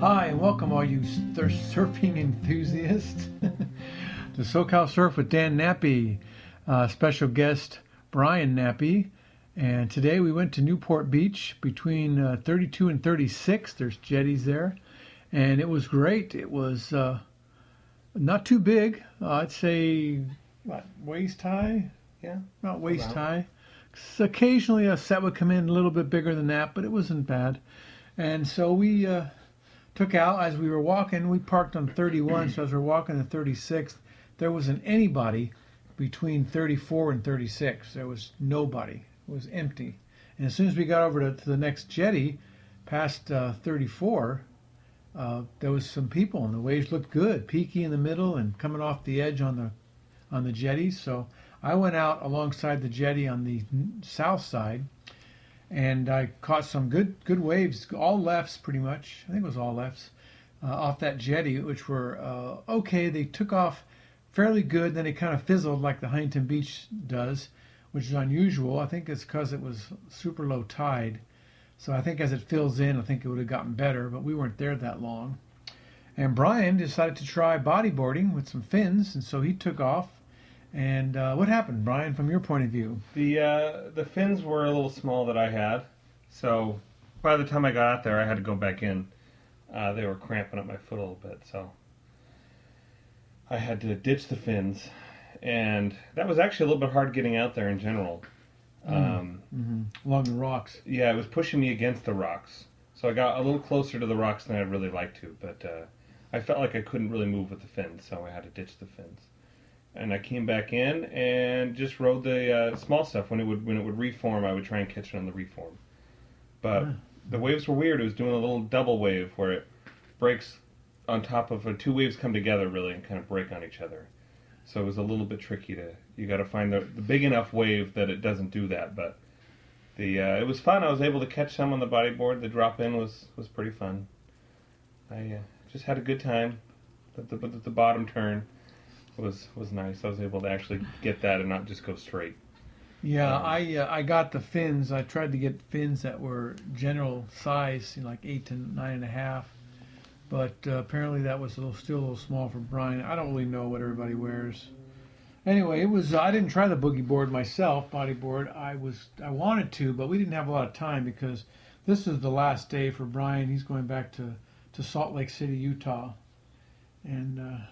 Hi, and welcome all you surfing enthusiasts to SoCal Surf with Dan Nappy, special guest Brian Nappy. And today we went to Newport Beach between 32 and 36. There's jetties there. And it was great. It was not too big. I'd say, waist high? Yeah. Not waist high. Occasionally a set would come in a little bit bigger than that, but it wasn't bad. And so we took out, as we were walking, we parked on 31, so as we're walking to 36th, there wasn't anybody between 34 and 36. There was nobody. It was empty. And as soon as we got over to the next jetty, past 34, there was some people, and the waves looked good, peaky in the middle and coming off the edge on the jetties. So I went out alongside the jetty on the south side, and I caught some good waves, all lefts pretty much. I think it was all lefts off that jetty, which were okay. They took off fairly good, then it kind of fizzled like the Huntington Beach does, which is unusual. I think it's because it was super low tide. So I think as it fills in, I think it would have gotten better, but we weren't there that long. And Brian decided to try bodyboarding with some fins, and so he took off. And what happened, Brian, from your point of view? The fins were a little small that I had, so by the time I got out there, I had to go back in. They were cramping up my foot a little bit, so I had to ditch the fins, and that was actually a little bit hard getting out there in general. Along the rocks. Yeah, it was pushing me against the rocks, so I got a little closer to the rocks than I'd really like to, but I felt like I couldn't really move with the fins, so I had to ditch the fins. And I came back in and just rode the small stuff. When it would reform, I would try and catch it on the reform. But the waves were weird. It was doing a little double wave where it breaks on top of two waves come together really and kind of break on each other. So it was a little bit tricky you got to find the big enough wave that it doesn't do that. But it was fun. I was able to catch some on the bodyboard. The drop in was pretty fun. I just had a good time. The bottom turn was nice. I was able to actually get that and not just go straight. Yeah, I got the fins. I tried to get fins that were general size, like 8 to 9.5. But apparently that was still a little small for Brian. I don't really know what everybody wears. Anyway, I didn't try the boogie board myself, bodyboard. I wanted to, but we didn't have a lot of time because this is the last day for Brian. He's going back to Salt Lake City, Utah, and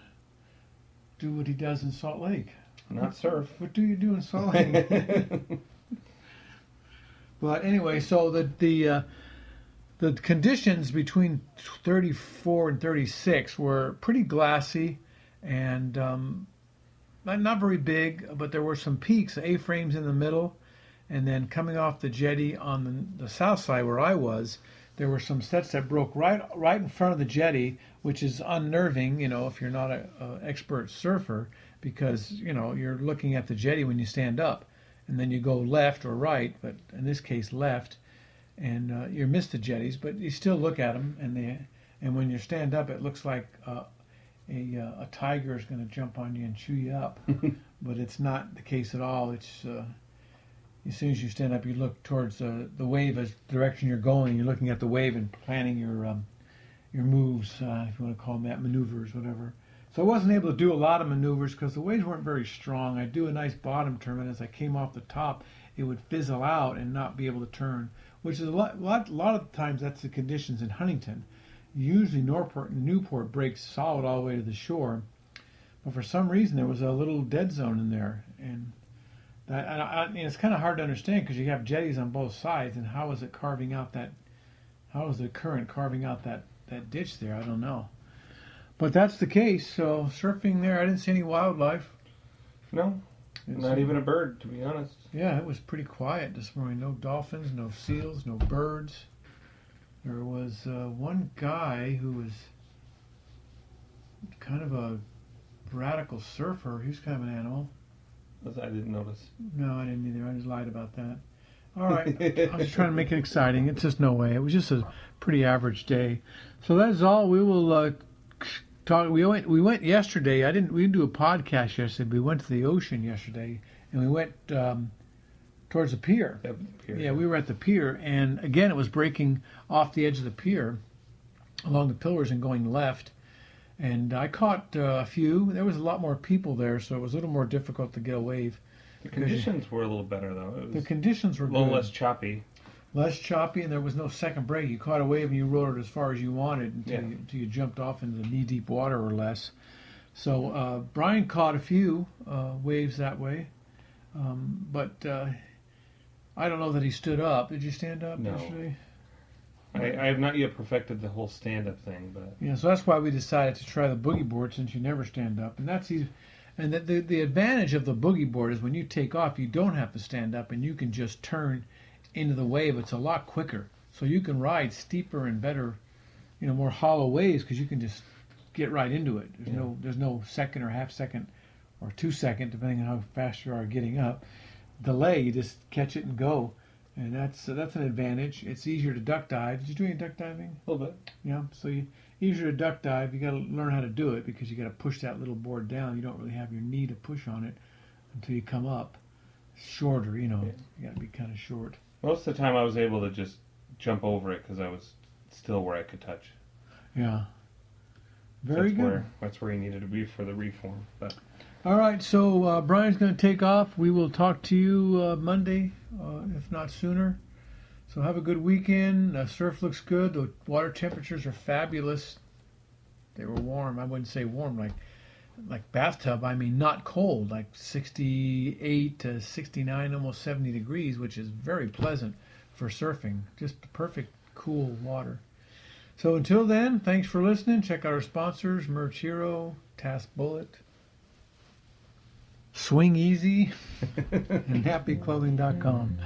do what he does in Salt Lake. Not surf. What do you do in Salt Lake? But anyway, so the conditions between 34 and 36 were pretty glassy and not very big, but there were some peaks, A-frames in the middle, and then coming off the jetty on the south side where I was, there were some sets that broke right in front of the jetty, which is unnerving, if you're not an expert surfer, because, you're looking at the jetty when you stand up, and then you go left or right, but in this case left, and you miss the jetties, but you still look at them, and when you stand up, it looks like a tiger is going to jump on you and chew you up, but it's not the case at all. It's as soon as you stand up, you look towards the wave as the direction you're going. You're looking at the wave and planning your moves, if you want to call them that, maneuvers, whatever. So I wasn't able to do a lot of maneuvers because the waves weren't very strong. I'd do a nice bottom turn, and as I came off the top, it would fizzle out and not be able to turn, which is a lot of times that's the conditions in Huntington. Usually Newport breaks solid all the way to the shore, but for some reason there was a little dead zone in there, and it's kind of hard to understand because you have jetties on both sides, and how is the current carving out that ditch there? I don't know. But that's the case. So surfing there, I didn't see any wildlife. No, not even a bird, to be honest. Yeah, it was pretty quiet this morning. No dolphins, no seals, no birds. There was one guy who was kind of a radical surfer. He was kind of an animal. I didn't notice. No, I didn't either. I just lied about that. All right. I was trying to make it exciting. It's just no way. It was just a pretty average day. So that's all. We will talk. We went yesterday. We didn't do a podcast yesterday. We went to the ocean yesterday, and we went towards the pier. Yep, the pier. Yeah, we were at the pier, and again, it was breaking off the edge of the pier. along the pillars and going left. And I caught a few. There was a lot more people there, so it was a little more difficult to get a wave. The conditions were a little better, though. It was The conditions were a little good. less choppy. Less choppy, and there was no second break. You caught a wave and you rode it as far as you wanted until you jumped off into the knee-deep water or less. So Brian caught a few waves that way, but I don't know that he stood up. Did you stand up yesterday? I have not yet perfected the whole stand-up thing, but Yeah, so that's why we decided to try the boogie board since you never stand up, and that's easy. And the advantage of the boogie board is when you take off, you don't have to stand up, and you can just turn into the wave. It's a lot quicker, so you can ride steeper and better, more hollow waves because you can just get right into it. There's no second or half second or 2 second, depending on how fast you are getting up. Delay, you just catch it and go, and that's an advantage. It's easier to duck dive. Did you do any duck diving? a little bit. Yeah, so easier to duck dive. You got to learn how to do it because you got to push that little board down. You don't really have your knee to push on it until you come up. Shorter, you got to be kind of short. Most of the time, I was able to just jump over it because I was still where I could touch. Yeah. Very good. That's where he needed to be for the reform. But all right, so Brian's going to take off. We will talk to you Monday, if not sooner. So have a good weekend. Surf looks good. The water temperatures are fabulous. They were warm. I wouldn't say warm like bathtub. I mean not cold, like 68 to 69, almost 70 degrees, which is very pleasant for surfing. Just the perfect cool water. So until then, thanks for listening. Check out our sponsors, Merch Hero, Task Bullet, Swing Easy, and happyclothing.com.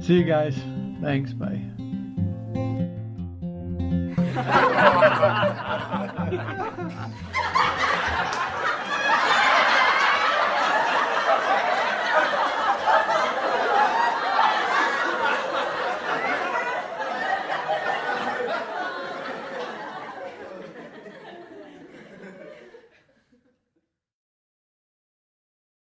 See you guys. Thanks. Bye.